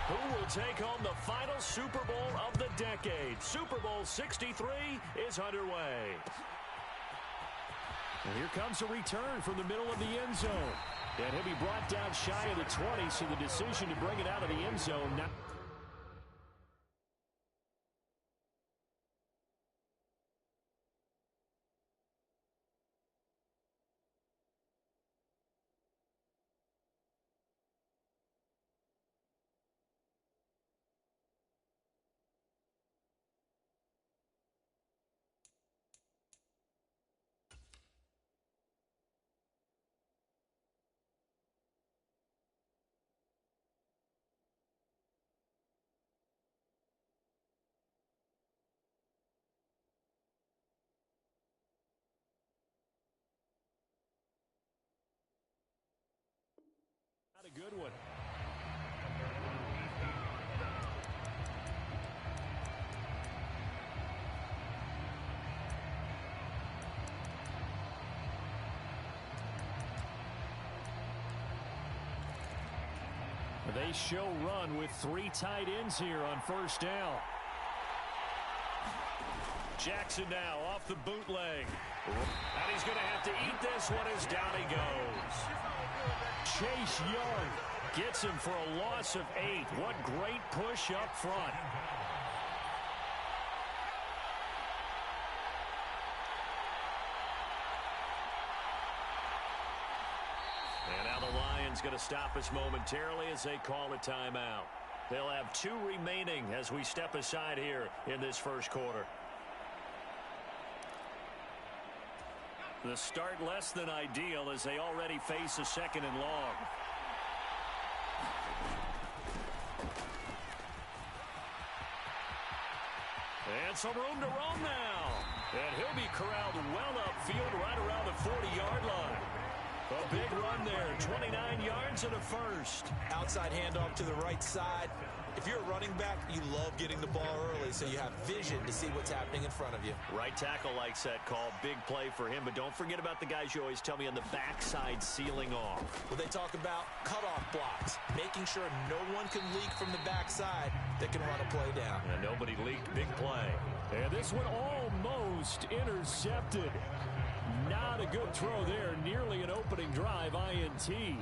Who will take home the final Super Bowl of the decade? Super Bowl 63 is underway. And here comes a return from the middle of the end zone. And he'll be brought down shy of the 20, so the decision to bring it out of the end zone now. Not a good one. They show run with 3 tight ends here on first down. Jackson now off the bootleg. And he's going to have to eat this one as down he goes. Chase Young gets him for a loss of 8. What great push up front. And now the Lions going to stop us momentarily as they call a timeout. They'll have 2 remaining as we step aside here in this first quarter. The start less than ideal as they already face a 2nd and long. And some room to roam now. And he'll be corralled well upfield right around the 40-yard line. A big run there, 29 yards and a first. Outside handoff to the right side. If you're a running back, you love getting the ball early so you have vision to see what's happening in front of you. Right tackle likes that call. Big play for him, but don't forget about the guys you always tell me on the backside sealing off. Well, they talk about cutoff blocks, making sure no one can leak from the backside that can run a play down. And nobody leaked. Big play. And this one almost intercepted. Not a good throw there. Nearly an opening drive, INT.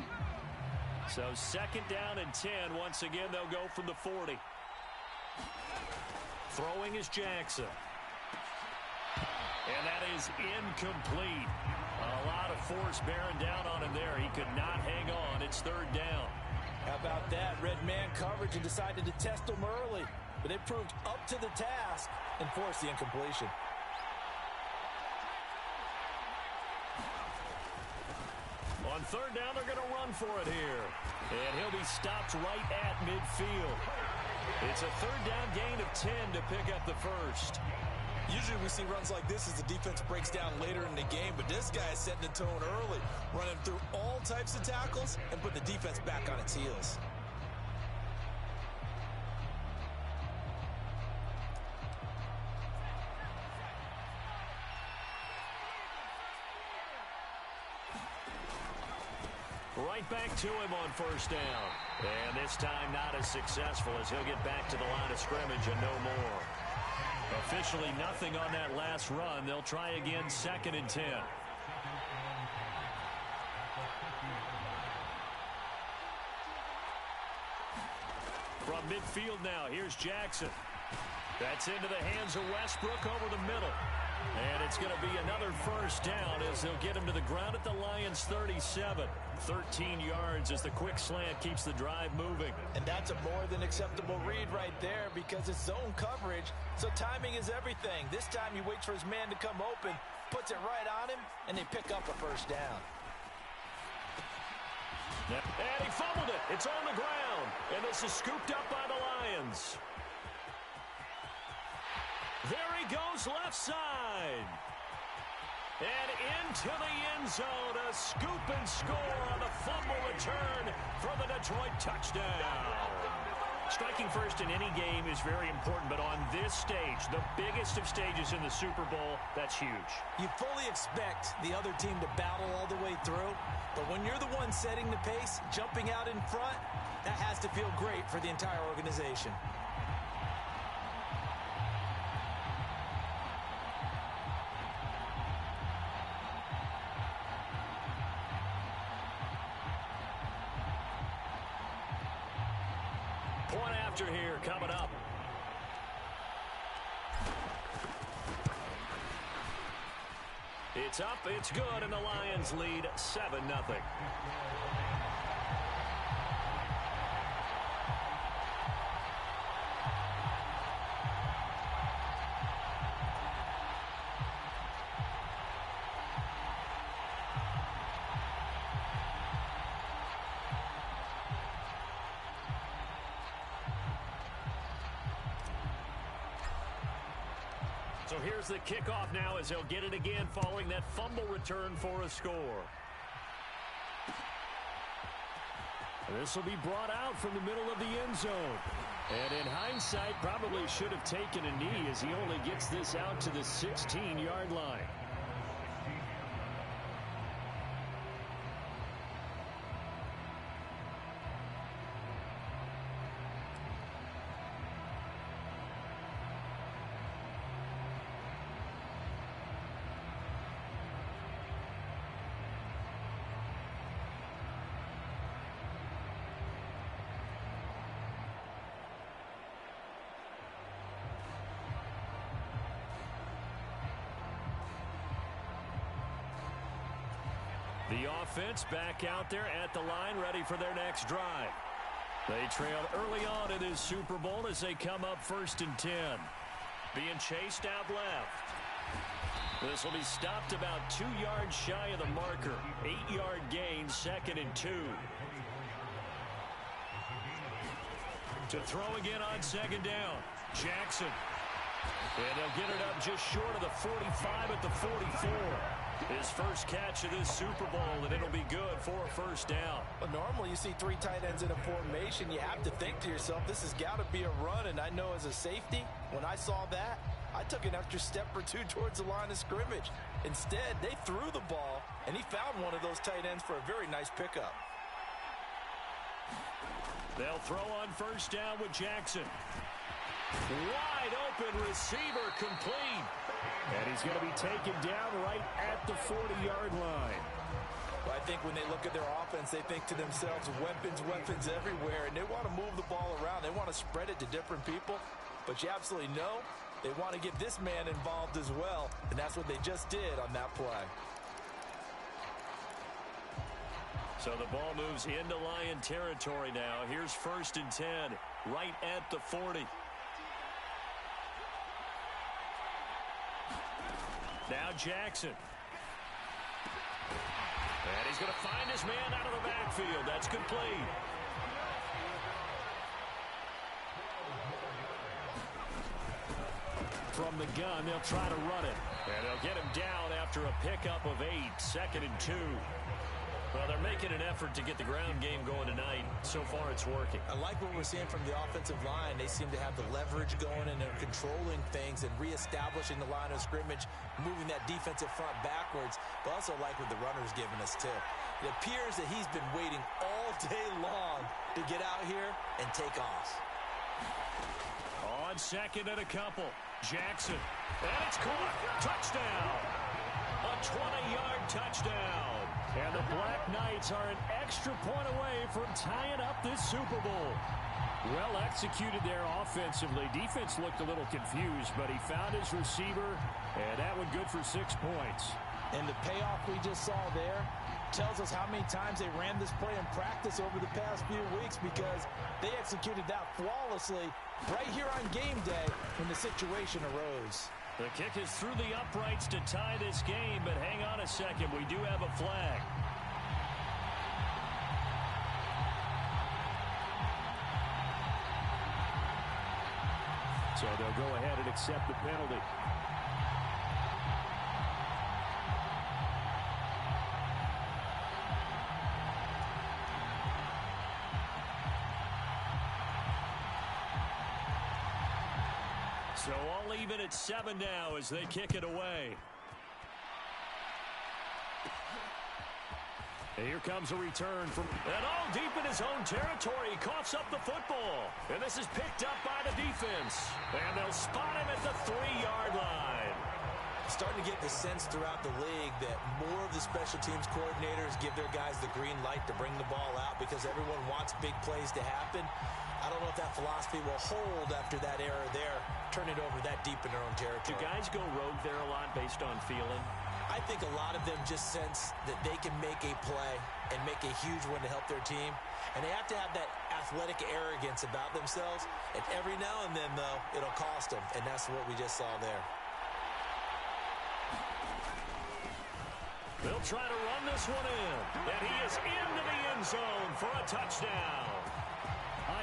So 2nd down and 10. Once again, they'll go from the 40. Throwing is Jackson. And that is incomplete. A lot of force bearing down on him there. He could not hang on. It's 3rd down. How about that? Red man coverage and decided to test him early. But they proved up to the task and forced the incompletion. On 3rd down, they're going to run for it here. And he'll be stopped right at midfield. It's a 3rd down gain of 10 to pick up the first. Usually we see runs like this as the defense breaks down later in the game, but this guy is setting the tone early, running through all types of tackles and put the defense back on its heels. Right back to him on 1st down. And this time not as successful as he'll get back to the line of scrimmage and no more. Officially nothing on that last run. They'll try again 2nd and 10. From midfield now, here's Jackson. That's into the hands of Westbrook over the middle. And it's going to be another 1st down as they'll get him to the ground at the Lions' 37. 13 yards as the quick slant keeps the drive moving. And that's a more than acceptable read right there because it's zone coverage, so timing is everything. This time he waits for his man to come open, puts it right on him, and they pick up a 1st down. And he fumbled it. It's on the ground. And this is scooped up by the Lions. There he goes left side. And into the end zone. A scoop and score on the fumble return for the Detroit touchdown. Striking first in any game is very important, but on this stage, the biggest of stages in the Super Bowl, that's huge. You fully expect the other team to battle all the way through, but when you're the one setting the pace, jumping out in front, That has to feel great for the entire organization. Point after here coming up. It's up, it's good, and the Lions lead 7-0. So here's the kickoff now as they'll get it again following that fumble return for a score. This will be brought out from the middle of the end zone. And in hindsight, probably should have taken a knee as he only gets this out to the 16-yard line. The offense back out there at the line, ready for their next drive. They trailed early on in this Super Bowl as they come up 1st and 10. Being chased out left. This will be stopped about 2 yards shy of the marker. 8-yard gain, 2nd and 2. To throw again on 2nd down. Jackson. And they'll get it up just short of the 45 at the 44. His first catch of this Super Bowl, and it'll be good for a 1st down. Well, normally you see 3 tight ends in a formation. You have to think to yourself, this has got to be a run. And I know as a safety, when I saw that, I took an extra step or 2 towards the line of scrimmage. Instead, they threw the ball, and he found one of those tight ends for a very nice pickup. They'll throw on 1st down with Jackson. Wide open receiver, complete. And he's going to be taken down right at the 40-yard line. Well, I think when they look at their offense, they think to themselves, weapons everywhere, and they want to move the ball around. They want to spread it to different people, but you absolutely know they want to get this man involved as well, and that's what they just did on that play. So the ball moves into Lion territory now. Here's 1st and 10, right at the 40. Now Jackson. And he's going to find his man out of the backfield. That's complete. From the gun, they'll try to run it. And they'll get him down after a pickup of 8, 2nd and 2. Well, they're making an effort to get the ground game going tonight. So far, it's working. I like what we're seeing from the offensive line. They seem to have the leverage going, and they're controlling things and reestablishing the line of scrimmage, moving that defensive front backwards. But also like what the runner's giving us, too. It appears that he's been waiting all day long to get out here and take off. On 2nd and a couple. Jackson. And it's caught. Touchdown. A 20-yard touchdown. And the Black Knights are an extra point away from tying up this Super Bowl. Well executed there offensively. Defense looked a little confused, but he found his receiver, and that one good for 6 points. And the payoff we just saw there tells us how many times they ran this play in practice over the past few weeks, because they executed that flawlessly right here on game day when the situation arose. The kick is through the uprights to tie this game, but hang on a second. We do have a flag. So they'll go ahead and accept the penalty. So all even at 7 now as they kick it away. And here comes a return from... And all deep in his own territory. He coughs up the football. And this is picked up by the defense. And they'll spot him at the 3-yard line. Starting to get the sense throughout the league that more of the special teams coordinators give their guys the green light to bring the ball out because everyone wants big plays to happen. I don't know if that philosophy will hold after that error there. Turn it over that deep in their own territory. Do guys go rogue there a lot based on feeling? I think a lot of them just sense that they can make a play and make a huge one to help their team. And they have to have that athletic arrogance about themselves. And every now and then, though, it'll cost them. And that's what we just saw there. They'll try to run this one in. And he is into the end zone for a touchdown.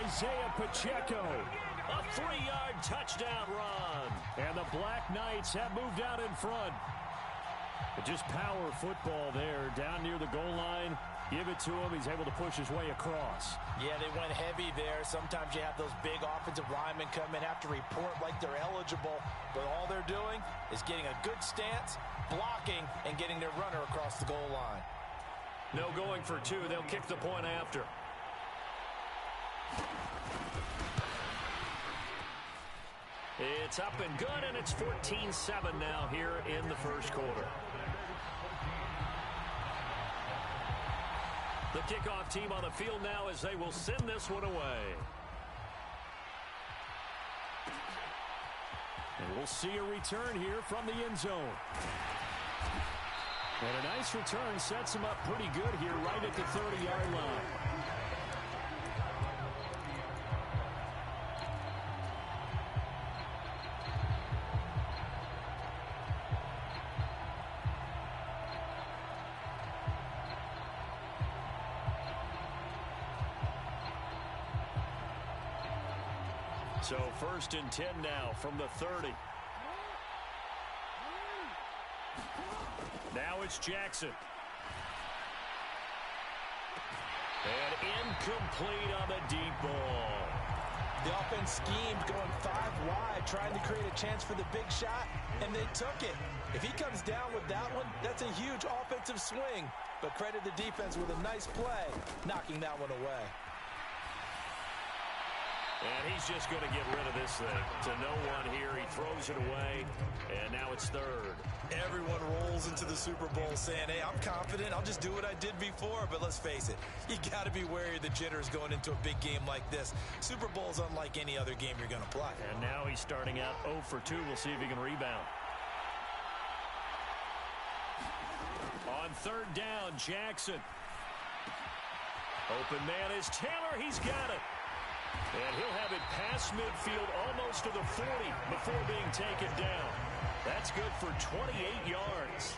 Isaiah Pacheco, a 3-yard touchdown run. And the Black Knights have moved out in front. But just power football there down near the goal line. Give it to him. He's able to push his way across. Yeah, they went heavy there. Sometimes you have those big offensive linemen come in, have to report like they're eligible. But all they're doing is getting a good stance, blocking, and getting their runner across the goal line. No going for two. They'll kick the point after. It's up and good, and it's 14-7 now here in the first quarter. The kickoff team on the field now as they will send this one away. And we'll see a return here from the end zone. And a nice return sets him up pretty good here right at the 30-yard line. So 1st and 10 now from the 30. Now it's Jackson. And incomplete on the deep ball. The offense schemed going 5 wide, trying to create a chance for the big shot, and they took it. If he comes down with that one, that's a huge offensive swing. But credit the defense with a nice play, knocking that one away. And he's just going to get rid of this thing to no one here. He throws it away, and now it's 3rd. Everyone rolls into the Super Bowl saying, hey, I'm confident. I'll just do what I did before. But let's face it, you got to be wary of the jitters going into a big game like this. Super Bowl is unlike any other game you're going to play. And now he's starting out 0 for 2. We'll see if he can rebound. On 3rd down, Jackson. Open man is Taylor. He's got it. And he'll have it past midfield almost to the 40 before being taken down. That's good for 28 yards.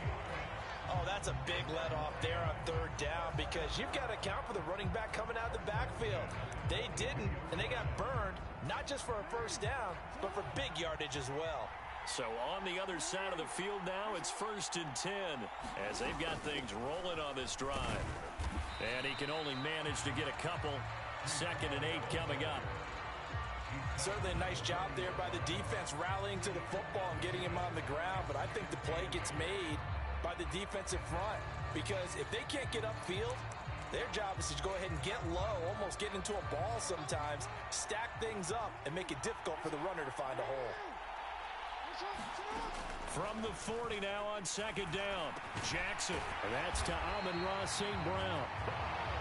Oh, that's a big let off there on 3rd down because you've got to account for the running back coming out of the backfield. They didn't, and they got burned, not just for a 1st down, but for big yardage as well. So on the other side of the field now, it's 1st and 10 as they've got things rolling on this drive. And he can only manage to get a couple. 2nd and 8 coming up. Certainly a nice job there by the defense rallying to the football and getting him on the ground, but I think the play gets made by the defensive front because if they can't get upfield, their job is to go ahead and get low, almost get into a ball sometimes, stack things up, and make it difficult for the runner to find a hole. From the 40 now on 2nd down, Jackson. And that's to Amon-Ra St. Brown.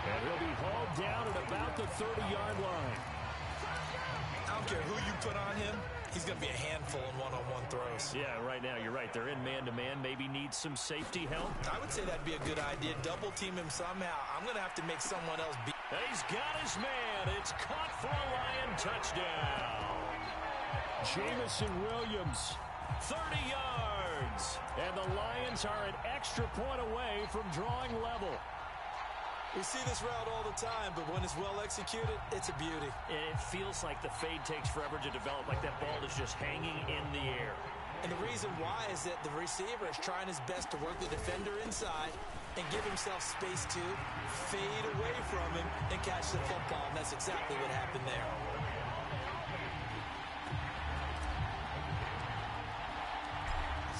And he'll be hauled down at about the 30-yard line. I don't care who you put on him. He's going to be a handful in one-on-one throws. Yeah, right now, you're right. They're in man-to-man. Maybe needs some safety help. I would say that'd be a good idea. Double team him somehow. I'm going to have to make someone else beat. He's got his man. It's caught for a Lion touchdown. Jamison Williams, 30 yards. And the Lions are an extra point away from drawing level. We see this route all the time, but when it's well executed, it's a beauty. And it feels like the fade takes forever to develop, like that ball is just hanging in the air. And the reason why is that the receiver is trying his best to work the defender inside and give himself space to fade away from him and catch the football, and that's exactly what happened there.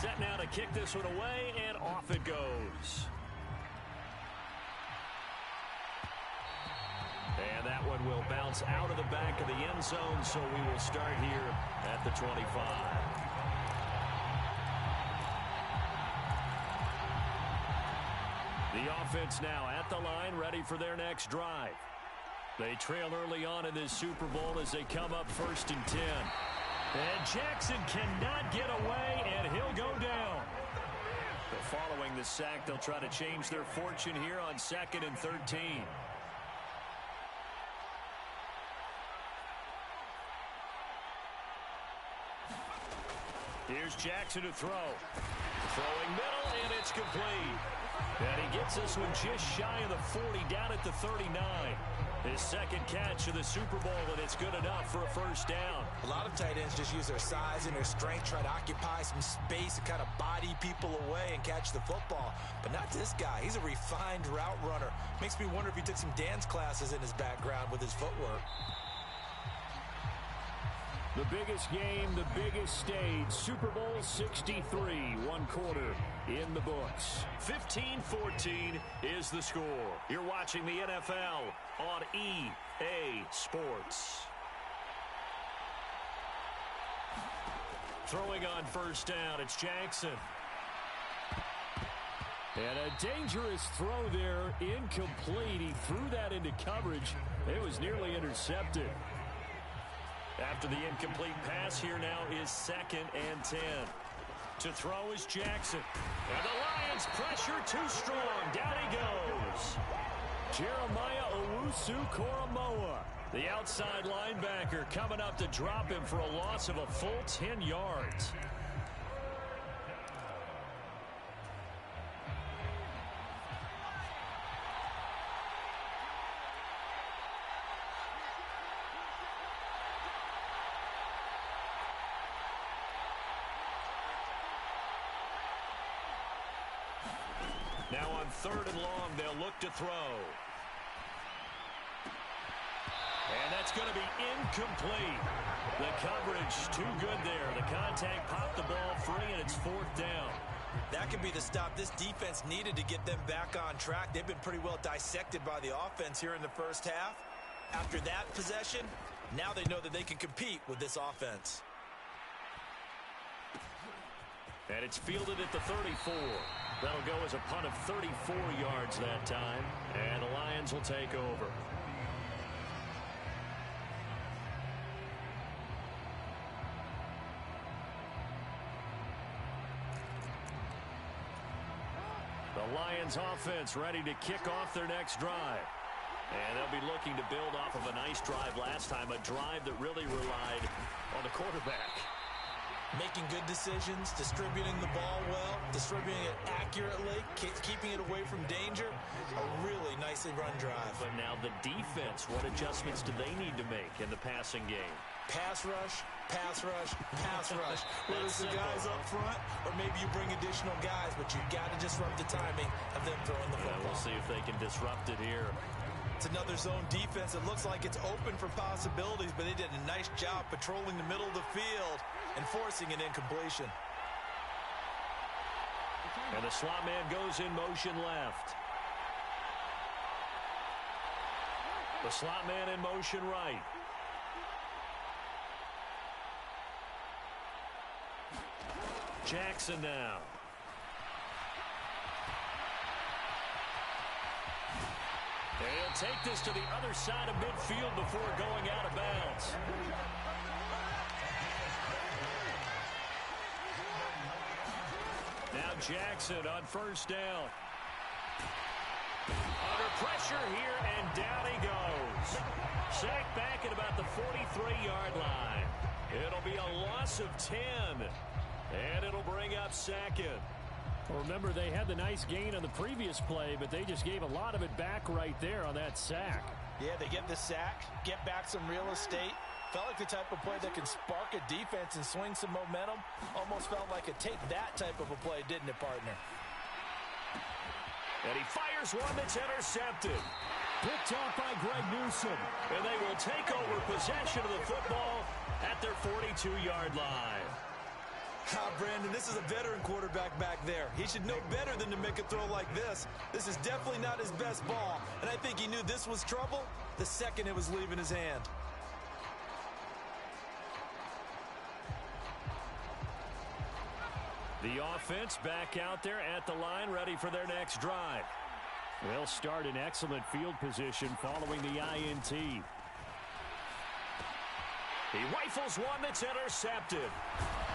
Set now to kick this one away, and off it goes. And that one will bounce out of the back of the end zone, so we will start here at the 25. The offense now at the line, ready for their next drive. They trail early on in this Super Bowl as they come up 1st and 10. And Jackson cannot get away, and he'll go down. But following the sack, they'll try to change their fortune here on 2nd and 13. Here's Jackson to throw. Throwing middle, and it's complete. And he gets this one just shy of the 40, down at the 39. His second catch of the Super Bowl, and it's good enough for a first down. A lot of tight ends just use their size and their strength, try to occupy some space and kind of body people away and catch the football. But not this guy. He's a refined route runner. Makes me wonder if he took some dance classes in his background with his footwork. The biggest game, the biggest stage, Super Bowl 63, one quarter in the books. 15-14 is the score. You're watching the NFL on EA Sports. Throwing on first down, it's Jackson. And a dangerous throw there, incomplete. He threw that into coverage. It was nearly intercepted. After the incomplete pass, here now is 2nd and 10. To throw is Jackson. And the Lions pressure too strong. Down he goes. Jeremiah Owusu-Koramoah, the outside linebacker, coming up to drop him for a loss of a full 10 yards. Now on 3rd and long, they'll look to throw. And that's going to be incomplete. The coverage too good there. The contact popped the ball free, and it's 4th down. That could be the stop this defense needed to get them back on track. They've been pretty well dissected by the offense here in the first half. After that possession, now they know that they can compete with this offense. And it's fielded at the 34. That'll go as a punt of 34 yards that time. And the Lions will take over. The Lions offense ready to kick off their next drive. And they'll be looking to build off of a nice drive last time, a drive that really relied on the quarterback. Making good decisions, distributing the ball well, distributing it accurately, keeping it away from danger. A really nicely run drive. But now the defense, what adjustments do they need to make in the passing game? Pass rush, pass rush, pass rush. Whether it's the guys up front or maybe you bring additional guys, but you've got to disrupt the timing of them throwing the football. We'll see if they can disrupt it here. It's another zone defense. It looks like it's open for possibilities, but they did a nice job patrolling the middle of the field and forcing an incompletion. And the slot man goes in motion left. The slot man in motion right. Jackson now. And he'll take this to the other side of midfield before going out of bounds. Now Jackson on first down. Under pressure here, and down he goes. Sacked back at about the 43-yard line. It'll be a loss of 10. And it'll bring up 2nd. Well, remember, they had the nice gain on the previous play, but they just gave a lot of it back right there on that sack. Yeah, they get the sack, get back some real estate. Felt like the type of play that can spark a defense and swing some momentum. Almost felt like a take that type of a play, didn't it, partner? And he fires one that's intercepted. Picked off by Greg Newsome. And they will take over possession of the football at their 42-yard line. Brandon, this is a veteran quarterback back there. He should know better than to make a throw like this. This is definitely not his best ball, and I think he knew this was trouble the second it was leaving his hand. The offense back out there at the line, ready for their next drive. They'll start in excellent field position following the INT. He rifles one that's intercepted.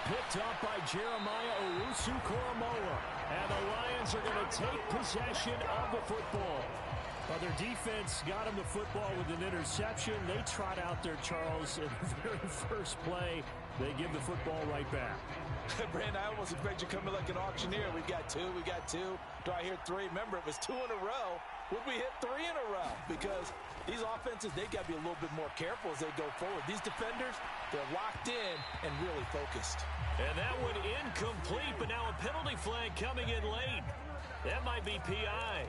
Picked up by Jeremiah Owusu-Koramoah. And the Lions are going to take possession of the football. Well, their defense got them the football with an interception. They trot out there, Charles, in the very first play. They give the football right back. Brandon, I almost expect you coming like an auctioneer. We got two. Do I hear three? Remember, it was 2 in a row. Would we hit 3 in a row? Because these offenses, they got to be a little bit more careful as they go forward. These defenders, they're locked in and really focused. And that one incomplete, but now a penalty flag coming in late. That might be PI.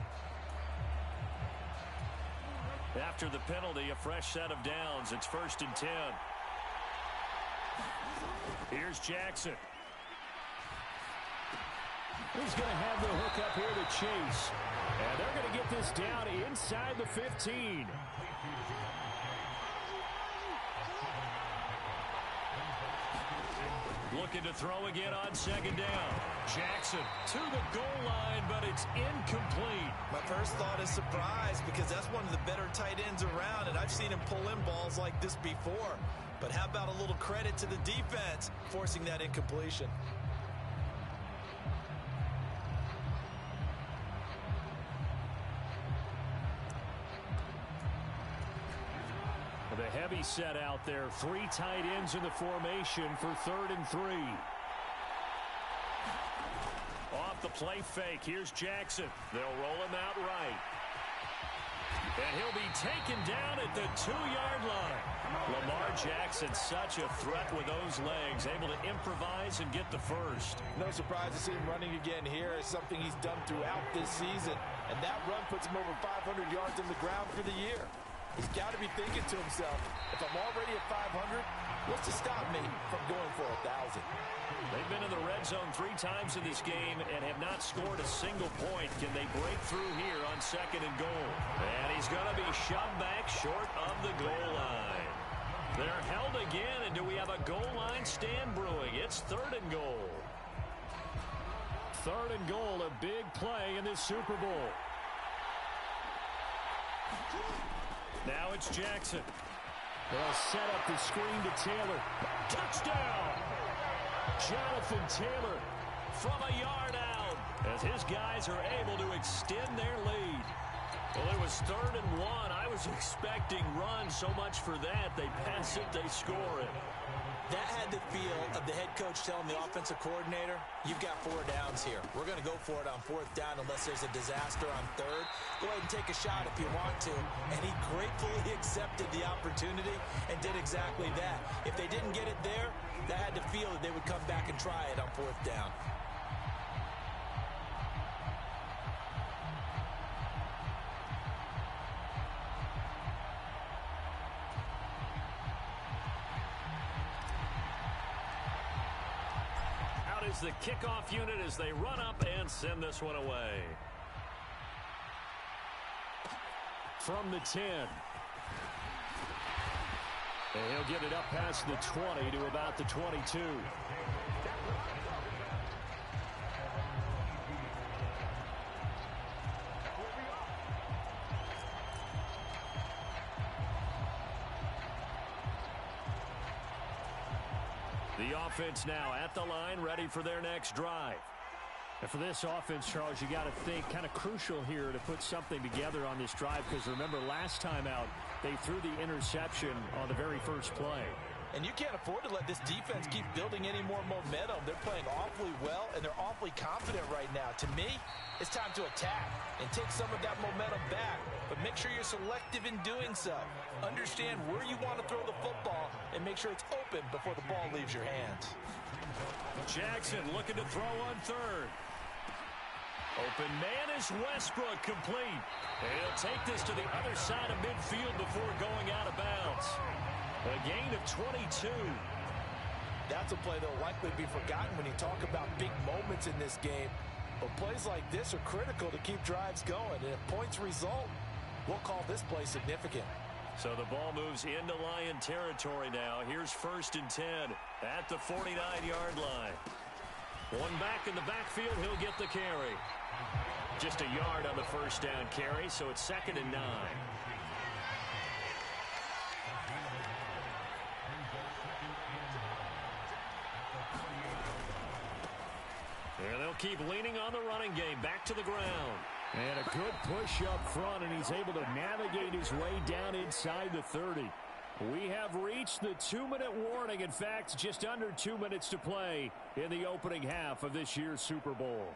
After the penalty, a fresh set of downs. It's 1st and 10. Here's Jackson. He's going to have the hook up here to Chase. And they're going to get this down inside the 15. Looking to throw again on 2nd down. Jackson to the goal line, but it's incomplete. My first thought is surprise because that's one of the better tight ends around, and I've seen him pull in balls like this before. But how about a little credit to the defense forcing that incompletion? The heavy set out there. 3 tight ends in the formation for 3rd and 3. Off the play fake. Here's Jackson. They'll roll him out right. And he'll be taken down at the 2-yard line. Lamar Jackson, such a threat with those legs, able to improvise and get the first. No surprise to see him running again here. It's something he's done throughout this season. And that run puts him over 500 yards on the ground for the year. He's got to be thinking to himself, if I'm already at 500, what's to stop me from going for 1,000? They've been in the red zone 3 times in this game and have not scored a single point. Can they break through here on 2nd and goal? And he's going to be shoved back short of the goal line. They're held again, and do we have a goal line stand brewing? It's 3rd and goal. 3rd and goal, a big play in this Super Bowl. Now it's Jackson. They'll set up the screen to Taylor. Touchdown! Jonathan Taylor from a yard out as his guys are able to extend their lead. Well, it was 3rd and 1. I was expecting runs. So much for that. They pass it, they score it. That had the feel of the head coach telling the offensive coordinator, you've got 4 downs here. We're going to go for it on 4th down unless there's a disaster on 3rd. Go ahead and take a shot if you want to. And he gratefully accepted the opportunity and did exactly that. If they didn't get it there, that had to feel that they would come back and try it on 4th down. Is the kickoff unit as they run up and send this one away. From the 10. And he'll get it up past the 20 to about the 22. The offense now at the line, ready for their next drive. And for this offense, Charles, you got to think kind of crucial here to put something together on this drive because remember last time out, they threw the interception on the very first play. And you can't afford to let this defense keep building any more momentum. They're playing awfully well, and they're awfully confident right now. To me, it's time to attack and take some of that momentum back. But make sure you're selective in doing so. Understand where you want to throw the football and make sure it's open before the ball leaves your hands. Jackson looking to throw on 3rd. Open man is Westbrook, complete. And he'll take this to the other side of midfield before going out of bounds. A gain of 22. That's a play that will likely be forgotten when you talk about big moments in this game. But plays like this are critical to keep drives going. And if points result, we'll call this play significant. So the ball moves into Lion territory now. Here's 1st and 10 at the 49-yard line. One back in the backfield, he'll get the carry. Just a yard on the first down carry, so it's 2nd and 9. And they'll keep leaning on the running game. Back to the ground. And a good push up front, and he's able to navigate his way down inside the 30. We have reached the 2-minute warning. In fact, just under 2 minutes to play in the opening half of this year's Super Bowl.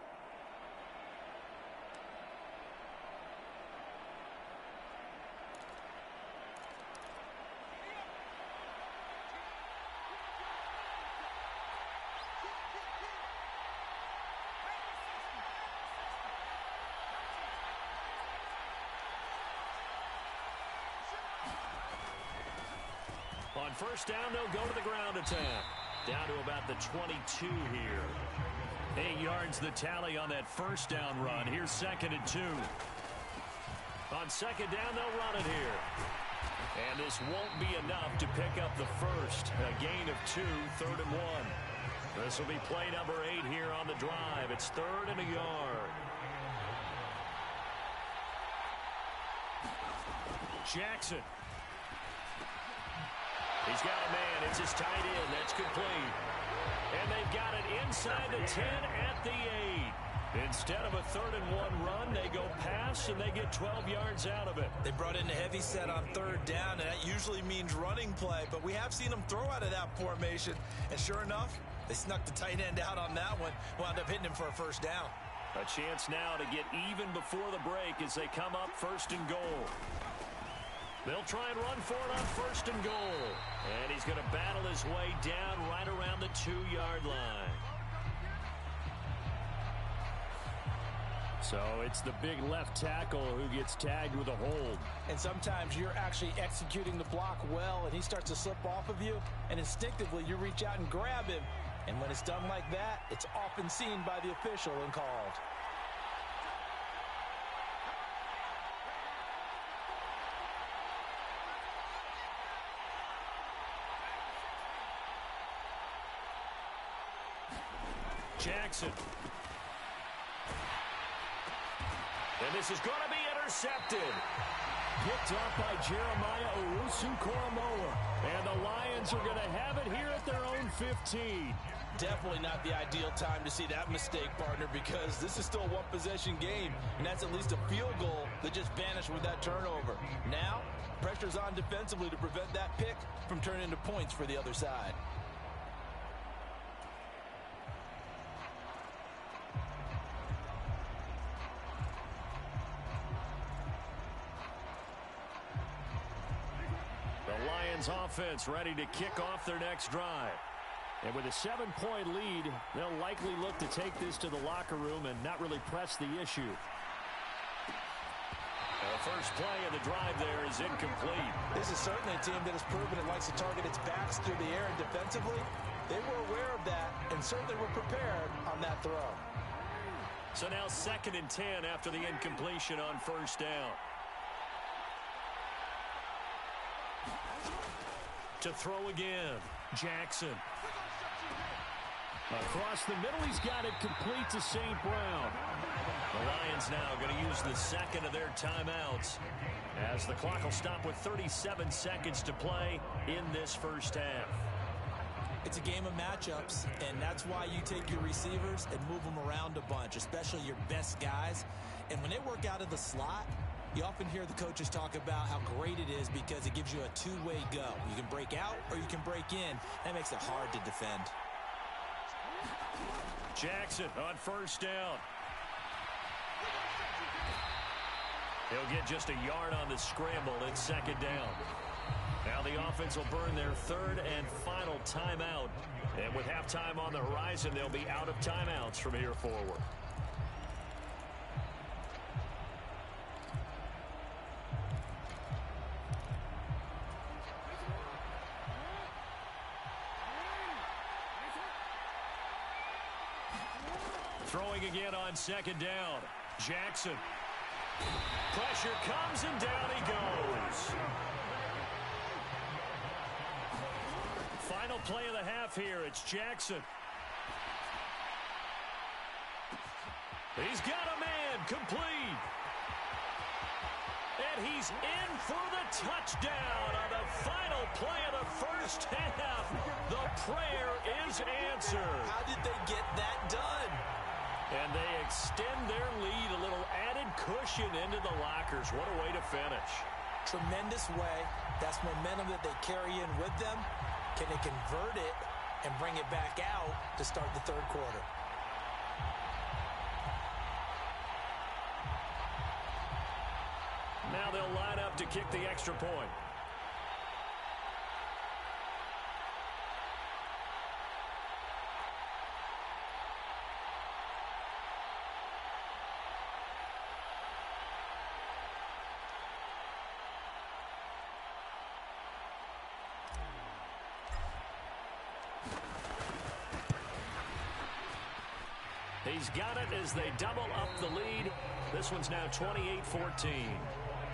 On first down, they'll go to the ground attack. Down to about the 22 here. 8 yards the tally on that first down run. Here's 2nd and 2. On 2nd down, they'll run it here. And this won't be enough to pick up the first. A gain of 2, 3rd and 1. This will be play number 8 here on the drive. It's 3rd and a yard. Jackson. He's got a man. It's his tight end. That's complete. And they've got it inside the 10 at the 8. Instead of a 3rd and 1 run, they go pass, and they get 12 yards out of it. They brought in a heavy set on 3rd down, and that usually means running play. But we have seen them throw out of that formation. And sure enough, they snuck the tight end out on that one. Wound up hitting him for a first down. A chance now to get even before the break as they come up 1st and goal. They'll try and run for it on 1st and goal. And he's going to battle his way down right around the 2-yard line. So it's the big left tackle who gets tagged with a hold. And sometimes you're actually executing the block well, and he starts to slip off of you, and instinctively you reach out and grab him. And when it's done like that, it's often seen by the official and called. Jackson. And this is going to be intercepted. Picked off by Jeremiah Owusu-Koramoah. And the Lions are going to have it here at their own 15. Definitely not the ideal time to see that mistake, partner, because this is still a one-possession game, and that's at least a field goal that just vanished with that turnover. Now, pressure's on defensively to prevent that pick from turning into points for the other side. Offense ready to kick off their next drive. And with a 7-point lead, they'll likely look to take this to the locker room and not really press the issue. The first play of the drive there is incomplete. This is certainly a team that has proven it likes to target its backs through the air and defensively. They were aware of that and certainly were prepared on that throw. So now 2nd and 10 after the incompletion on first down. To throw again, Jackson. Across the middle, he's got it complete to St. Brown. The Lions now going to use the 2nd of their timeouts as the clock will stop with 37 seconds to play in this first half. It's a game of matchups, and that's why you take your receivers and move them around a bunch, especially your best guys. And when they work out of the slot, you often hear the coaches talk about how great it is because it gives you a two-way go. You can break out or you can break in. That makes it hard to defend. Jackson on first down. He'll get just a yard on the scramble at 2nd down. Now the offense will burn their 3rd and final timeout. And with halftime on the horizon, they'll be out of timeouts from here forward. set on second down. Jackson. Pressure comes and down he goes. Final play of the half here. It's Jackson. He's got a man complete. And he's in for the touchdown on the final play of the first half. The prayer is answered. How did they get that done? And they extend their lead, a little added cushion into the lockers. What a way to finish. Tremendous way. That's momentum that they carry in with them. Can they convert it and bring it back out to start the third quarter? Now they'll line up to kick the extra point. He's got it as they double up the lead. This one's now 28-14.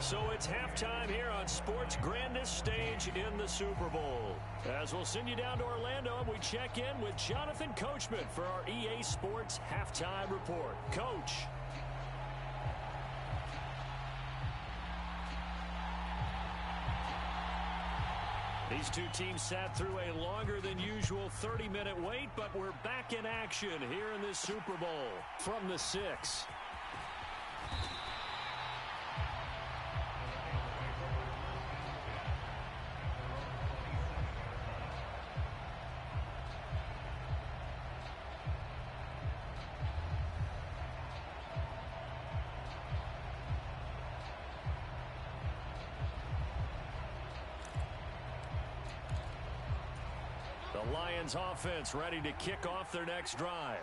So it's halftime here on sports' grandest stage in the Super Bowl. As we'll send you down to Orlando, and we check in with Jonathan Coachman for our EA Sports Halftime Report. Coach. These two teams sat through a longer than usual 30-minute wait, but we're back in action here in this Super Bowl from the 6. The Lions offense ready to kick off their next drive.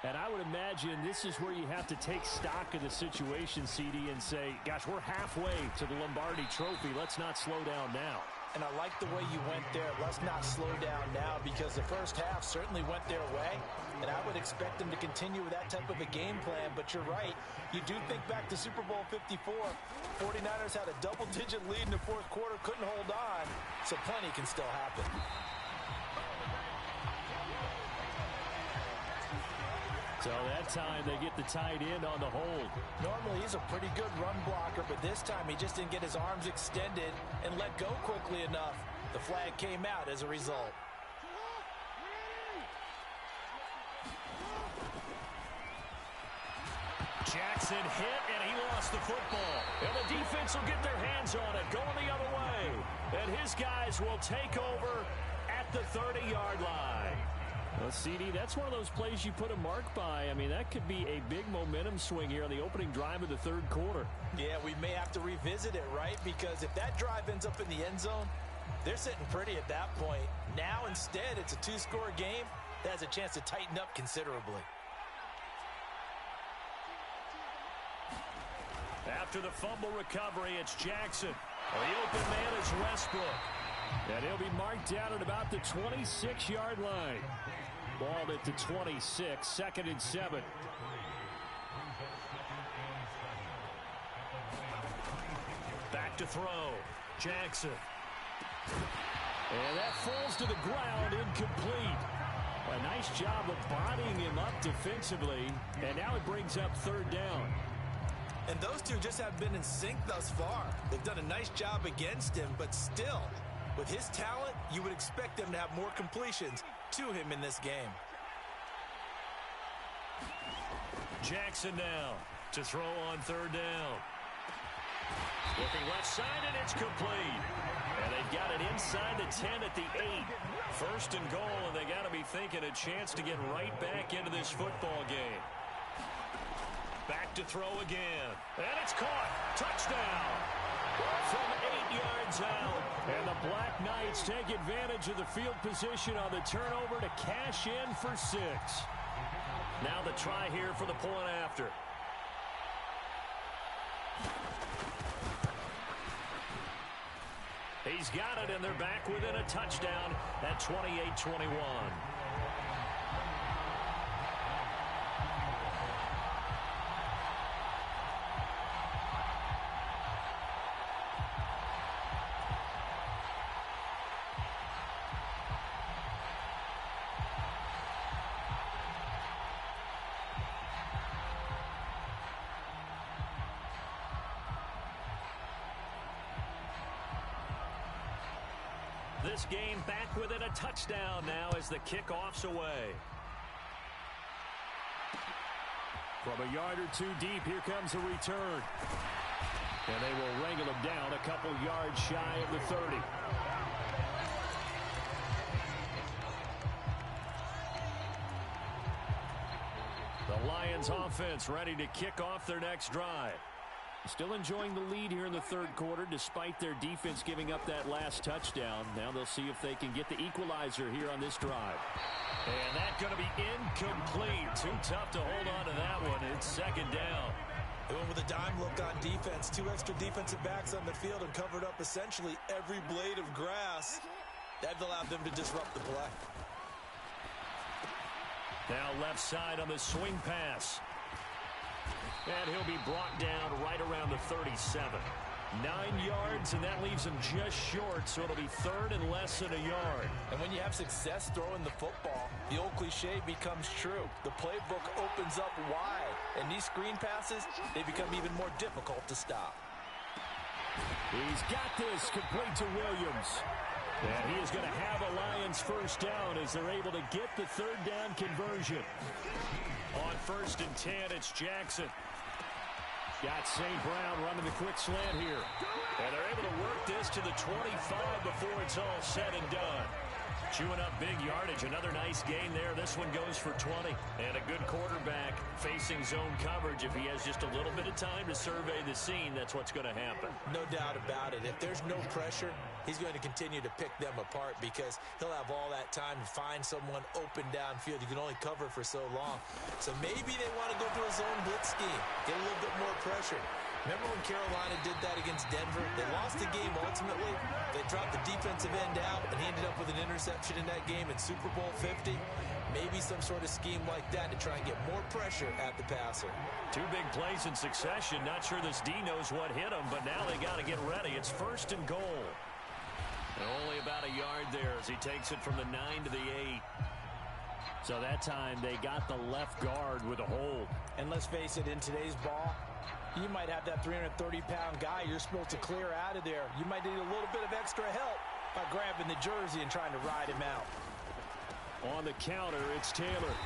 And I would imagine this is where you have to take stock of the situation, CD, and say, gosh, we're halfway to the Lombardi Trophy. Let's not slow down now. And I like the way you went there. Let's not slow down now, because the first half certainly went their way. And I would expect them to continue with that type of a game plan. But you're right. You do think back to Super Bowl 54. 49ers had a double-digit lead in the fourth quarter, couldn't hold on. So plenty can still happen. So that time they get the tight end on the hold. Normally he's a pretty good run blocker, but this time he just didn't get his arms extended and let go quickly enough. The flag came out as a result. Jackson hit, and he lost the football. And the defense will get their hands on it, going the other way. And his guys will take over at the 30-yard line. Well, CD, that's one of those plays you put a mark by. I mean, that could be a big momentum swing here on the opening drive of the third quarter. Yeah, we may have to revisit it, right? Because if that drive ends up in the end zone, they're sitting pretty at that point. Now, instead, it's a two-score game that has a chance to tighten up considerably. After the fumble recovery, it's Jackson. The open man is Westbrook. And he'll be marked down at about the 26-yard line. Ball at the 26, 2nd and 7. Back to throw. Jackson. And that falls to the ground, incomplete. A nice job of bodying him up defensively. And now it brings up 3rd down. And those two just have been in sync thus far. They've done a nice job against him, but still, with his talent, you would expect them to have more completions to him in this game. Jackson now to throw on 3rd down. Looking left side, and it's complete. And they've got it inside the 10 at the 8. 1st and goal, and they got to be thinking a chance to get right back into this football game. Back to throw again. And it's caught. Touchdown. From 8 yards out. And the Black Knights take advantage of the field position on the turnover to cash in for 6. Now the try here for the point after. He's got it, and they're back within a touchdown at 28-21. This game back within a touchdown now as the kickoff's away. From a yard or two deep, here comes the return. And they will wrangle him down a couple yards shy of the 30. The Lions offense ready to kick off their next drive. Still enjoying the lead here in the third quarter despite their defense giving up that last touchdown. Now they'll see if they can get the equalizer here on this drive. And that's going to be incomplete. Too tough to hold on to that one. It's second down. They went with a dime look on defense. 2 extra defensive backs on the field and covered up essentially every blade of grass. That allowed them to disrupt the play. Now left side on the swing pass. And he'll be brought down right around the 37. 9 yards, and that leaves him just short, so it'll be third and less than a yard. And when you have success throwing the football, the old cliche becomes true. The playbook opens up wide, and these screen passes, they become even more difficult to stop. He's got this complete to Williams. And he is going to have a Lions first down as they're able to get the third down conversion. On 1st and 10, it's Jackson. Got St. Brown running the quick slant here. And they're able to work this to the 25 before it's all said and done. Chewing up big yardage. Another nice gain there. This one goes for 20. And a good quarterback facing zone coverage. If he has just a little bit of time to survey the scene, that's what's going to happen. No doubt about it. If there's no pressure, he's going to continue to pick them apart because he'll have all that time to find someone open downfield. You can only cover for so long. So maybe they want to go to a zone blitz scheme, get a little bit more pressure. Remember when Carolina did that against Denver? They lost the game ultimately. They dropped the defensive end out, and he ended up with an interception in that game in Super Bowl 50. Maybe some sort of scheme like that to try and get more pressure at the passer. 2 big plays in succession. Not sure this D knows what hit him, but now they got to get ready. It's 1st and goal. And only about a yard there as he takes it from the 9 to the 8. So that time they got the left guard with a hold. And let's face it, in today's ball, you might have that 330-pound guy you're supposed to clear out of there. You might need a little bit of extra help by grabbing the jersey and trying to ride him out. On the counter, it's Taylor.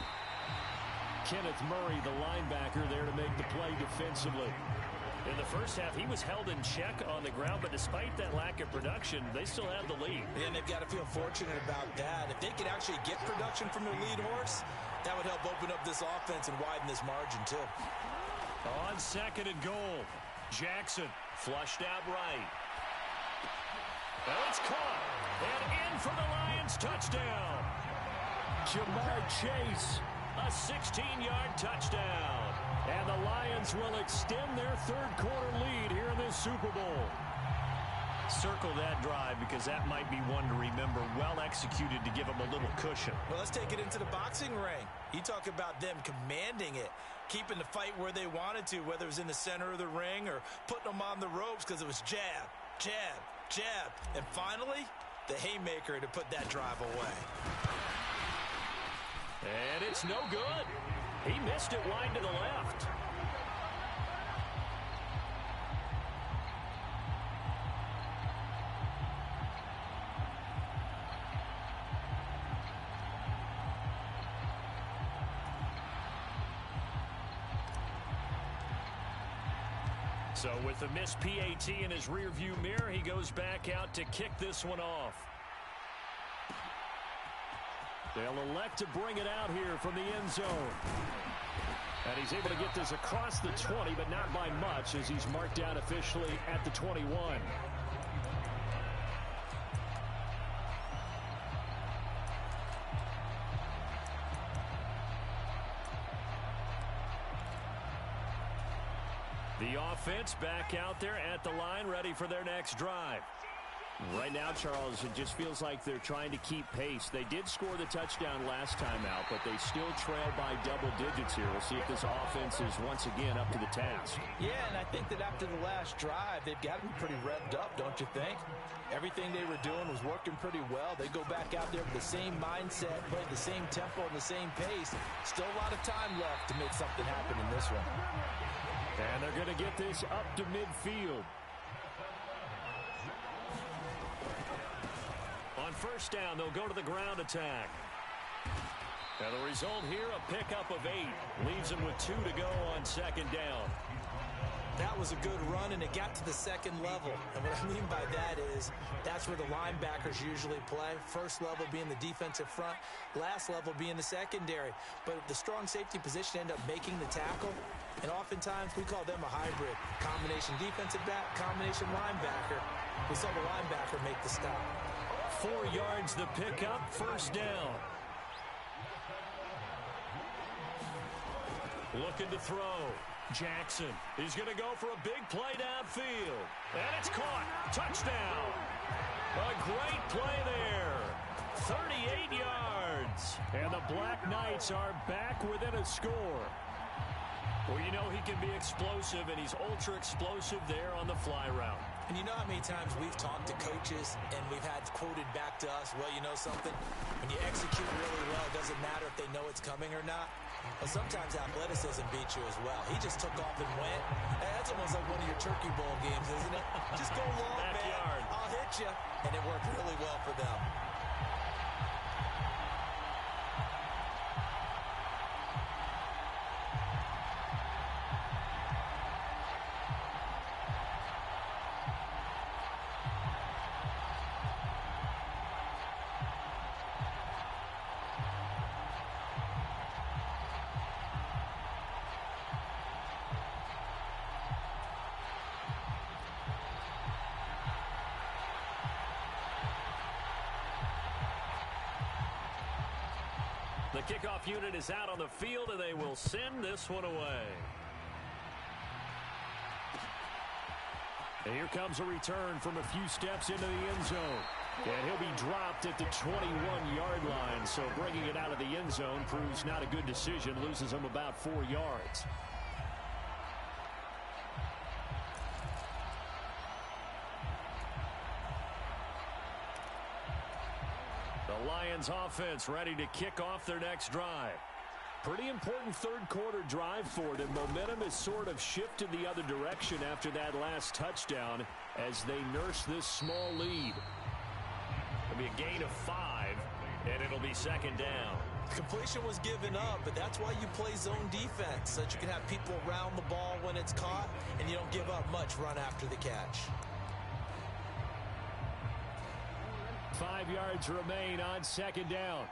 Kenneth Murray, the linebacker, there to make the play defensively. In the first half, he was held in check on the ground, but despite that lack of production, they still have the lead. And they've got to feel fortunate about that. If they could actually get production from their lead horse, that would help open up this offense and widen this margin, too. On 2nd and goal, Jackson flushed out right. And it's caught. And in for the Lions touchdown. Jamar Chase. A 16-yard touchdown. And the Lions will extend their third quarter lead here in this Super Bowl. Circle that drive because that might be one to remember. Well executed to give them a little cushion. Well, let's take it into the boxing ring. You talk about them commanding it, keeping the fight where they wanted to, whether it was in the center of the ring or putting them on the ropes because it was jab, jab, jab. And finally, the haymaker to put that drive away. And it's no good. He missed it wide to the left. So with the missed PAT in his rearview mirror, he goes back out to kick this one off. They'll elect to bring it out here from the end zone. And he's able to get this across the 20, but not by much as he's marked down officially at the 21. The offense back out there at the line, ready for their next drive. Right now, Charles, it just feels like they're trying to keep pace. They did score the touchdown last time out, but they still trail by double digits here. We'll see if this offense is once again up to the task. Yeah, and I think that after the last drive, they've got to be pretty revved up, don't you think? Everything they were doing was working pretty well. They go back out there with the same mindset, play the same tempo and the same pace. Still a lot of time left to make something happen in this one. And they're going to get this up to midfield. On first down. They'll go to the ground attack. And the result here, a pickup of 8. Leaves them with 2 to go on second down. That was a good run, and it got to the second level. And what I mean by that is that's where the linebackers usually play. First level being the defensive front, last level being the secondary. But the strong safety position ended up making the tackle, and oftentimes we call them a hybrid. Combination defensive back, combination linebacker. We saw the linebacker make the stop. 4 yards the pickup, first down. Looking to throw. Jackson is going to go for a big play downfield. And it's caught. Touchdown. A great play there. 38 yards. And the Black Knights are back within a score. Well, you know he can be explosive, and he's ultra explosive there on the fly route. And you know how many times we've talked to coaches and we've had quoted back to us, well, you know something? When you execute really well, it doesn't matter if they know it's coming or not. Well, sometimes athleticism beats you as well. He just took off and went. Hey, that's almost like one of your Turkey Bowl games, isn't it? Just go long, man. I'll hit you. And it worked really well for them. The kickoff unit is out on the field, and they will send this one away. And here comes a return from a few steps into the end zone. And he'll be dropped at the 21-yard line, so bringing it out of the end zone proves not a good decision, loses him about 4 yards. The Lions offense ready to kick off their next drive. Pretty important third quarter drive for them. Momentum has sort of shifted the other direction after that last touchdown as they nurse this small lead. It'll be a gain of 5, and it'll be second down. Completion was given up, but that's why you play zone defense, so that you can have people around the ball when it's caught, and you don't give up much run after the catch. 5 yards remain on second down.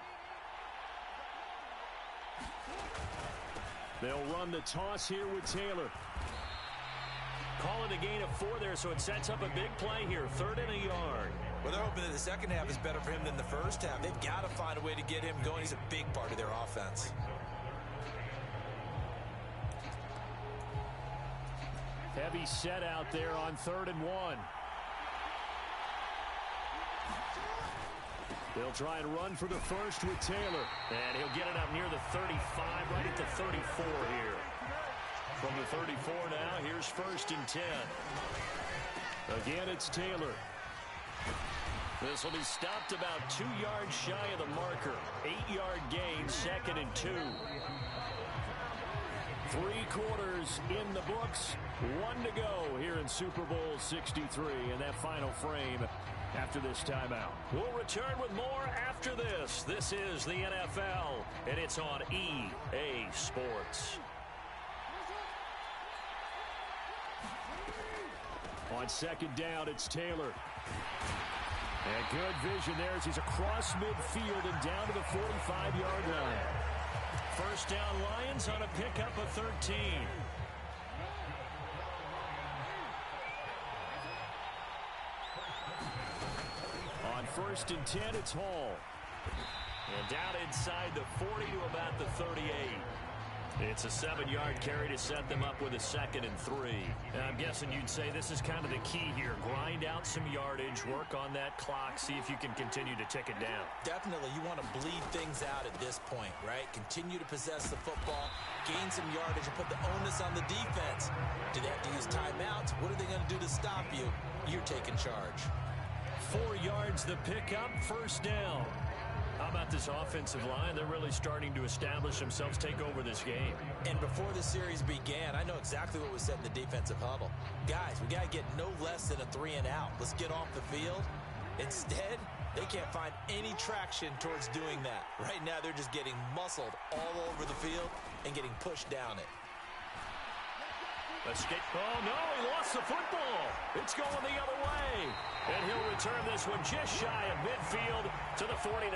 They'll run the toss here with Taylor. Calling a gain of 4 there, so it sets up a big play here. 3rd and a yard. Well, they're hoping that the second half is better for him than the first half. They've got to find a way to get him going. He's a big part of their offense. Heavy set out there on 3rd and 1. They'll try and run for the first with Taylor. And he'll get it up near the 35, right at the 34 here. From the 34 now, here's 1st and 10. Again, it's Taylor. This will be stopped about 2 yards shy of the marker. 8-yard gain, 2nd and 2. 3 quarters in the books. 1 to go here in Super Bowl 63 in that final frame after this timeout. We'll return with more after this. This is the NFL, and it's on EA Sports. On second down, it's Taylor. And good vision there as he's across midfield and down to the 45-yard line. First down, Lions on a pickup of 13. On 1st and 10, it's Hall. And down inside the 40 to about the 38. It's a 7-yard carry to set them up with a 2nd and 3. And I'm guessing you'd say this is kind of the key here. Grind out some yardage, work on that clock, see if you can continue to tick it down. Definitely, you want to bleed things out at this point, right? Continue to possess the football, gain some yardage, and put the onus on the defense. Do they have to use timeouts? What are they going to do to stop you? You're taking charge. 4 yards the pickup, 1st down. How about this offensive line? They're really starting to establish themselves, take over this game. And before the series began, I know exactly what was said in the defensive huddle. Guys, we got to get no less than a 3 and out. Let's get off the field. Instead, They can't find any traction towards doing that. Right now, they're just getting muscled all over the field and getting pushed down it. Escape. Oh, no, he lost the football. It's going the other way. And he'll return this one just shy of midfield to the 49.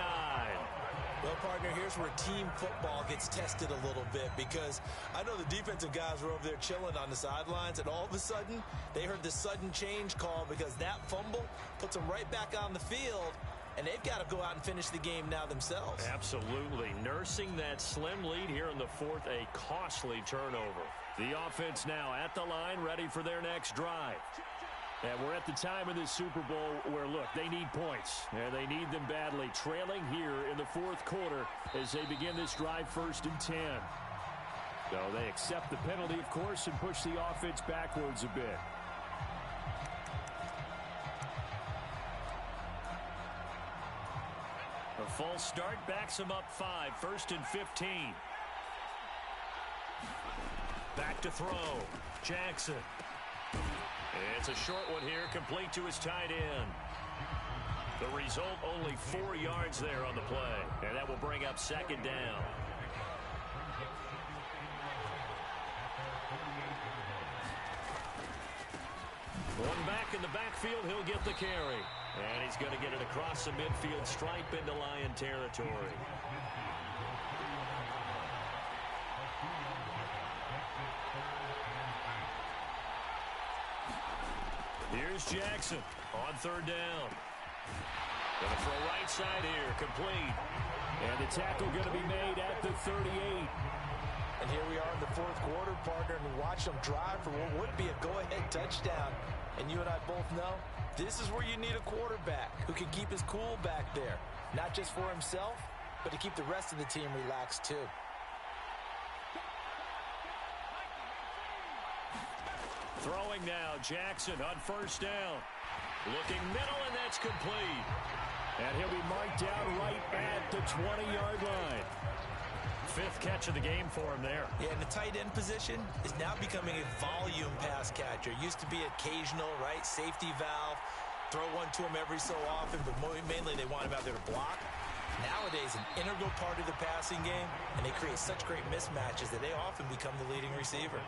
Well, partner, here's where team football gets tested a little bit, because I know the defensive guys were over there chilling on the sidelines, and all of a sudden, they heard the sudden change call because that fumble puts them right back on the field, and they've got to go out and finish the game now themselves. Absolutely. Nursing that slim lead here in the fourth, a costly turnover. The offense now at the line, ready for their next drive. And we're at the time of this Super Bowl where, look, they need points. And they need them badly. Trailing here in the fourth quarter as they begin this drive 1st and 10. So they accept the penalty, of course, and push the offense backwards a bit. A false start backs them up 5, 1st and 15. Back to throw. Jackson. It's a short one here, complete to his tight end. The result, only 4 yards there on the play, and that will bring up 2nd down. One back in the backfield, he'll get the carry. And he's going to get it across the midfield stripe into Lion territory. Here's Jackson on 3rd down. Going to throw right side here, complete. And the tackle going to be made at the 38. And here we are in the fourth quarter, partner, and watch them drive for what would be a go-ahead touchdown. And you and I both know this is where you need a quarterback who can keep his cool back there. Not just for himself, but to keep the rest of the team relaxed too. Throwing now, Jackson on 1st down. Looking middle, and that's complete. And he'll be marked down right at the 20-yard line. 5th catch of the game for him there. Yeah, and the tight end position is now becoming a volume pass catcher. Used to be occasional, right? Safety valve. Throw one to him every so often, but mainly they want him out there to block. Nowadays, an integral part of the passing game, and they create such great mismatches that they often become the leading receiver.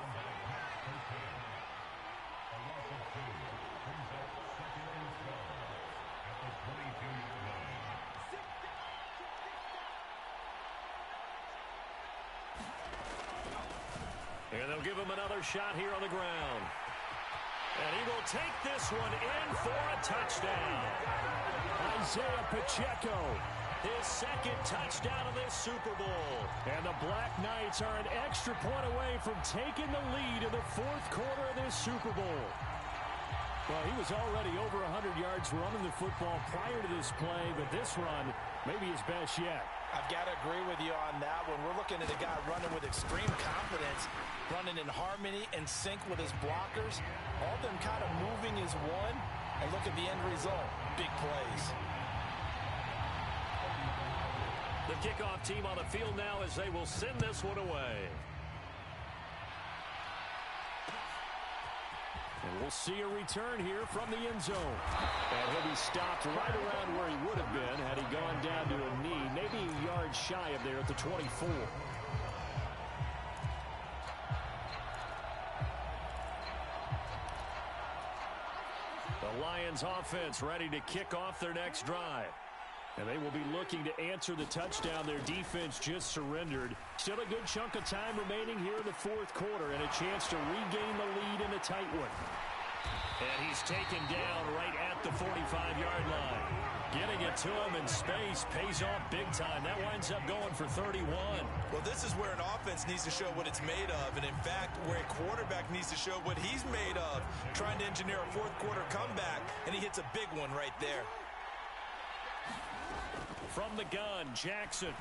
And they'll give him another shot here on the ground. And he will take this one in for a touchdown. Isaiah Pacheco, his 2nd touchdown of this Super Bowl. And the Black Knights are an extra point away from taking the lead in the fourth quarter of this Super Bowl. Well, he was already over 100 yards running the football prior to this play, but this run may be his best yet. I've got to agree with you on that one. We're looking at a guy running with extreme confidence, running in harmony and sync with his blockers. All of them kind of moving as one. And look at the end result. Big plays. The kickoff team on the field now as they will send this one away. And we'll see a return here from the end zone. And he'll be stopped right around where he would have been had he gone down to a knee, maybe a yard shy of there at the 24. The Lions offense ready to kick off their next drive. And they will be looking to answer the touchdown their defense just surrendered. Still a good chunk of time remaining here in the fourth quarter and a chance to regain the lead in a tight one. And he's taken down right at the 45-yard line. Getting it to him in space pays off big time. That winds up going for 31. Well, this is where an offense needs to show what it's made of. And, in fact, where a quarterback needs to show what he's made of. Trying to engineer a fourth quarter comeback, and he hits a big one right there. From the gun, Jackson.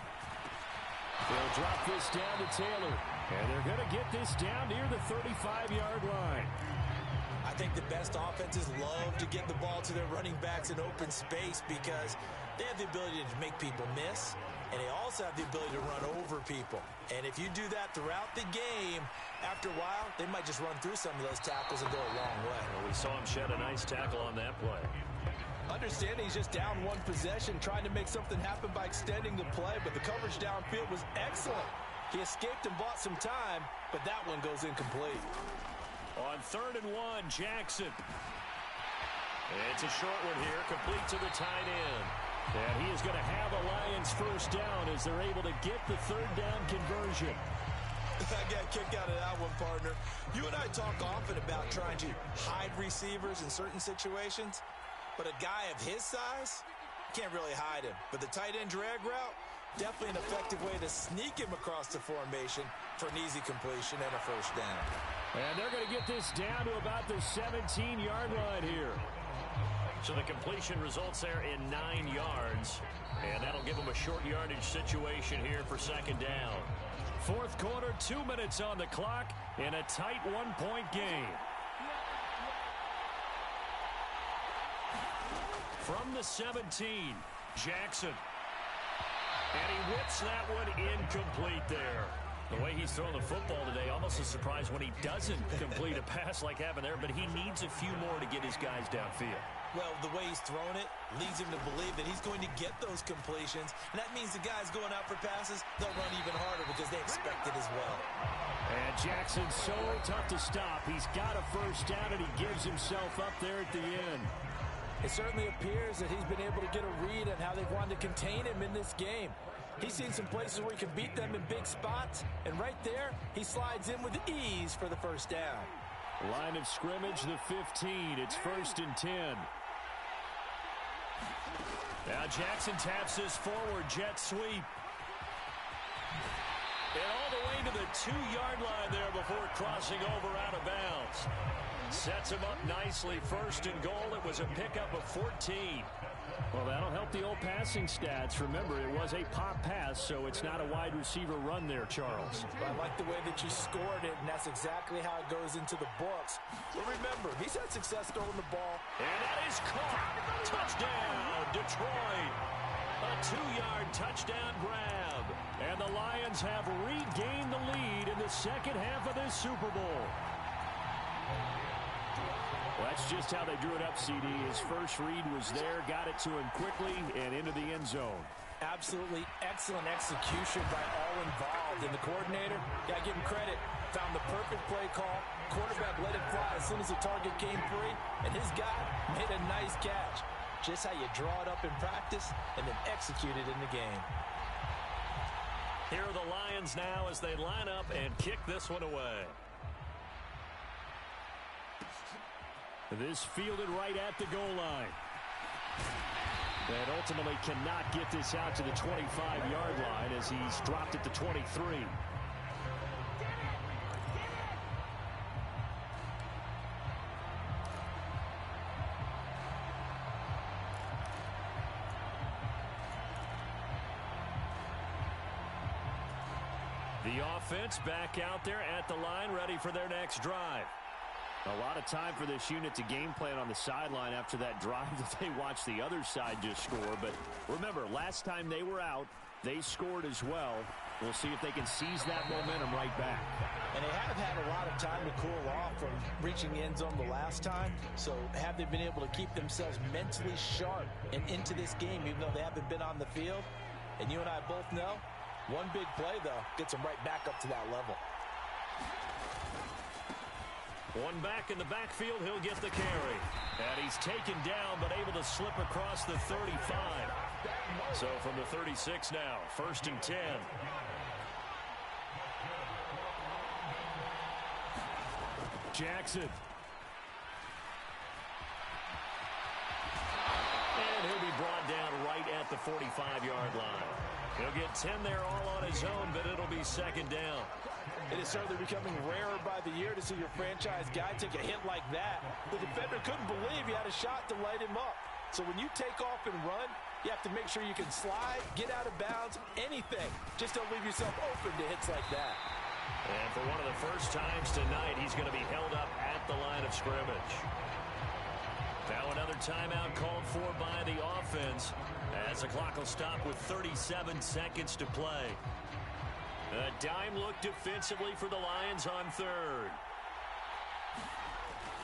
They'll drop this down to Taylor. And they're going to get this down near the 35-yard line. I think the best offenses love to get the ball to their running backs in open space because they have the ability to make people miss, and they also have the ability to run over people. And if you do that throughout the game, after a while, they might just run through some of those tackles and go a long way. Well, we saw him shed a nice tackle on that play. Understanding he's just down one possession, trying to make something happen by extending the play, but the coverage downfield was excellent. He escaped and bought some time, but that one goes incomplete. On 3rd and 1, Jackson. It's a short one here, complete to the tight end. And he is going to have a Lions first down as they're able to get the 3rd down conversion. I got a kick out of that one, partner. You and I talk often about trying to hide receivers in certain situations, but a guy of his size, can't really hide him. But the tight end drag route, definitely an effective way to sneak him across the formation for an easy completion and a first down. And they're going to get this down to about the 17-yard line here. So the completion results there in 9 yards. And that'll give them a short yardage situation here for 2nd down. 4th quarter, 2 minutes on the clock in a tight 1-point game. From the 17, Jackson. And he whips that one incomplete there. The way he's throwing the football today, almost a surprise when he doesn't complete a pass like happened there, but he needs a few more to get his guys downfield. Well, the way he's thrown it leads him to believe that he's going to get those completions, and that means the guys going out for passes, they'll run even harder because they expect it as well. And Jackson's so tough to stop. He's got a first down, and he gives himself up there at the end. It certainly appears that he's been able to get a read on how they've wanted to contain him in this game. He's seen some places where he can beat them in big spots, and right there, he slides in with ease for the first down. Line of scrimmage, the 15. It's 1st and 10. Now Jackson taps this forward jet sweep. And all the way to the 2-yard line there before crossing over out of bounds. Sets him up nicely. 1st and goal. It was a pickup of 14. Well, that'll help the old passing stats. Remember, it was a pop pass, so it's not a wide receiver run there, Charles. I like the way that you scored it, and that's exactly how it goes into the books. But remember, he's had success throwing the ball. And that is caught. Touchdown, Detroit. A 2-yard touchdown grab. And the Lions have regained the lead in the second half of this Super Bowl. Well, that's just how they drew it up, CD. His first read was there, got it to him quickly, and into the end zone. Absolutely excellent execution by all involved. And the coordinator, got to give him credit, found the perfect play call. Quarterback let it fly as soon as the target came free, and his guy made a nice catch. Just how you draw it up in practice and then execute it in the game. Here are the Lions now as they line up and kick this one away. This fielded right at the goal line. And ultimately cannot get this out to the 25-yard line as he's dropped at the 23. The offense back out there at the line, ready for their next drive. A lot of time for this unit to game plan on the sideline after that drive that they watched the other side just score. But remember, last time they were out, they scored as well. We'll see if they can seize that momentum right back. And they have had a lot of time to cool off from reaching the end zone the last time. So have they been able to keep themselves mentally sharp and into this game, even though they haven't been on the field? And you and I both know, one big play, though, gets them right back up to that level. One back in the backfield, he'll get the carry. And he's taken down, but able to slip across the 35. So from the 36 now, 1st and 10. Jackson. And he'll be brought down right at the 45-yard line. He'll get 10 there all on his own, but it'll be 2nd down. It is certainly becoming rarer by the year to see your franchise guy take a hit like that. The defender couldn't believe he had a shot to light him up. So when you take off and run, you have to make sure you can slide, get out of bounds, anything. Just don't leave yourself open to hits like that. And for one of the first times tonight, he's going to be held up at the line of scrimmage. Now another timeout called for by the offense as the clock will stop with 37 seconds to play. A dime look defensively for the Lions on 3rd.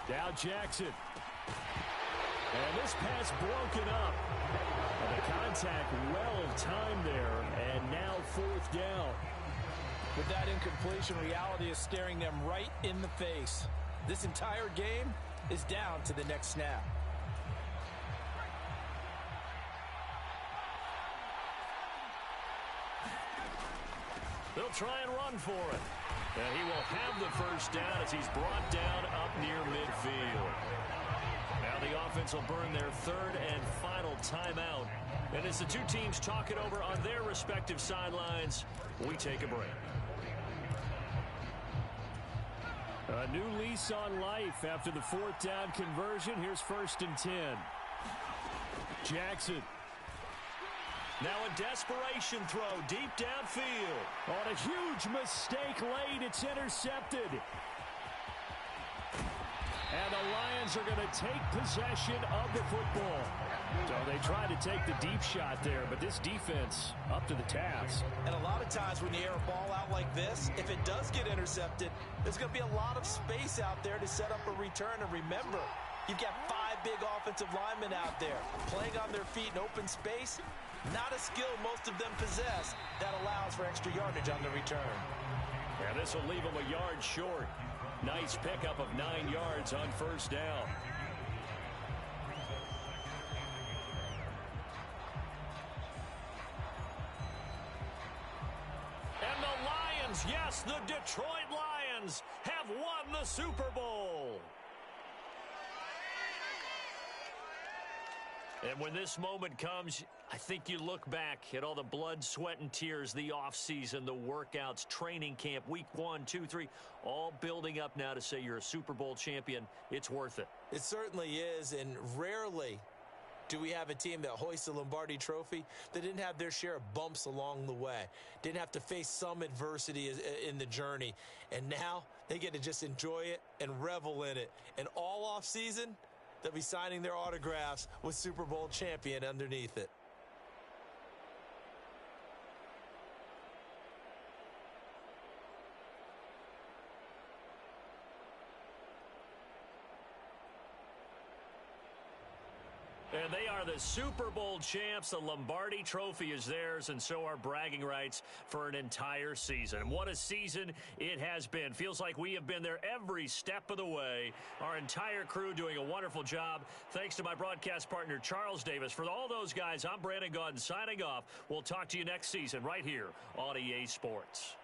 Now Jackson. And this pass broken up. And the contact well timed there, and now fourth down. With that incompletion, reality is staring them right in the face. This entire game is down to the next snap. They'll try and run for it. And he will have the first down as he's brought down up near midfield. Now the offense will burn their third and final timeout. And as the two teams talk it over on their respective sidelines, we take a break. A new lease on life after the fourth down conversion. Here's 1st and 10. Jackson. Now a desperation throw deep downfield. On a huge mistake late, it's intercepted. And the Lions are going to take possession of the football. So they try to take the deep shot there, but this defense up to the task. And a lot of times when you air a ball out like this, if it does get intercepted, there's going to be a lot of space out there to set up a return. And remember, you've got 5 big offensive linemen out there playing on their feet in open space. Not a skill most of them possess that allows for extra yardage on the return. And this will leave them a yard short. Nice pickup of 9 yards on first down. And the Lions, yes, the Detroit Lions have won the Super Bowl. And when this moment comes, I think you look back at all the blood, sweat, and tears, the offseason, the workouts, training camp, week 1, 2, 3, all building up now to say you're a Super Bowl champion. It's worth it. It certainly is, and rarely do we have a team that hoists a Lombardi trophy that didn't have their share of bumps along the way, didn't have to face some adversity in the journey, and now they get to just enjoy it and revel in it. And all offseason, they'll be signing their autographs with Super Bowl champion underneath it. And they are the Super Bowl champs. The Lombardi Trophy is theirs, and so are bragging rights for an entire season. What a season it has been. Feels like we have been there every step of the way. Our entire crew doing a wonderful job. Thanks to my broadcast partner, Charles Davis. For all those guys, I'm Brandon Gaudin signing off. We'll talk to you next season right here on EA Sports.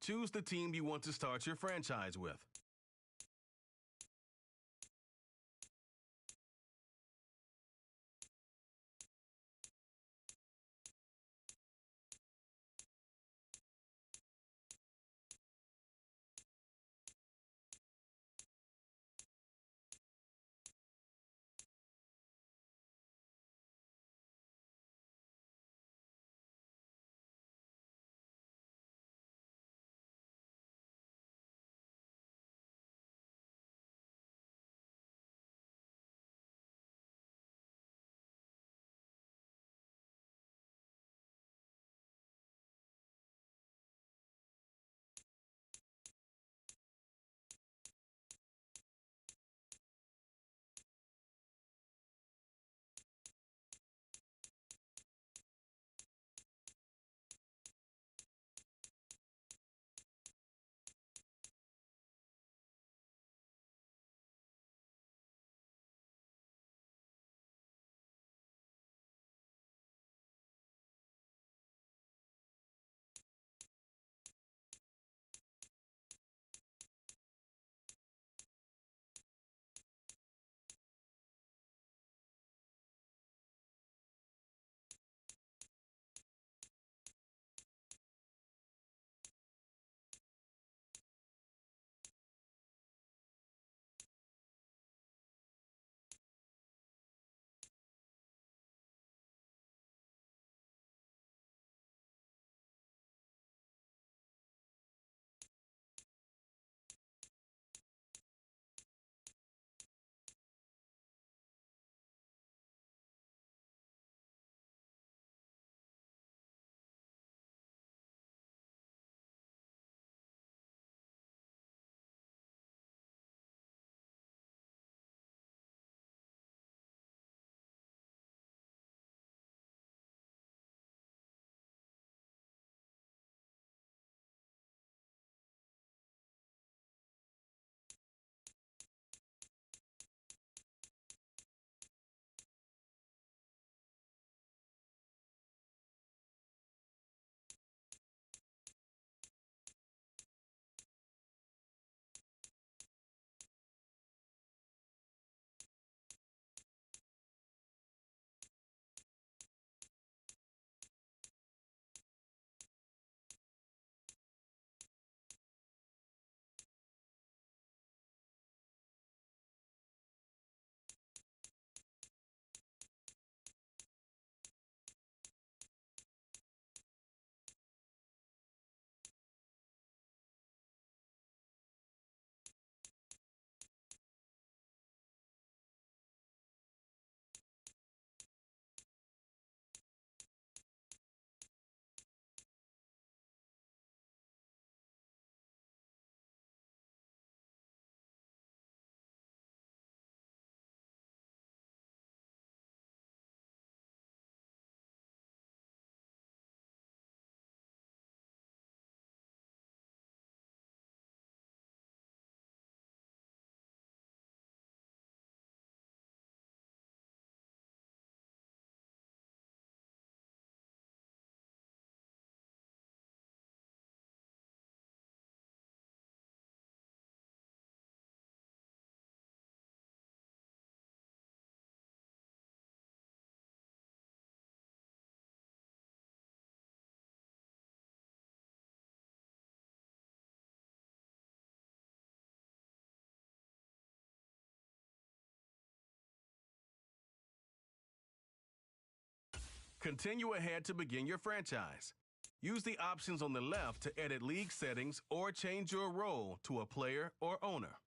Choose the team you want to start your franchise with. Continue ahead to begin your franchise. Use the options on the left to edit league settings or change your role to a player or owner.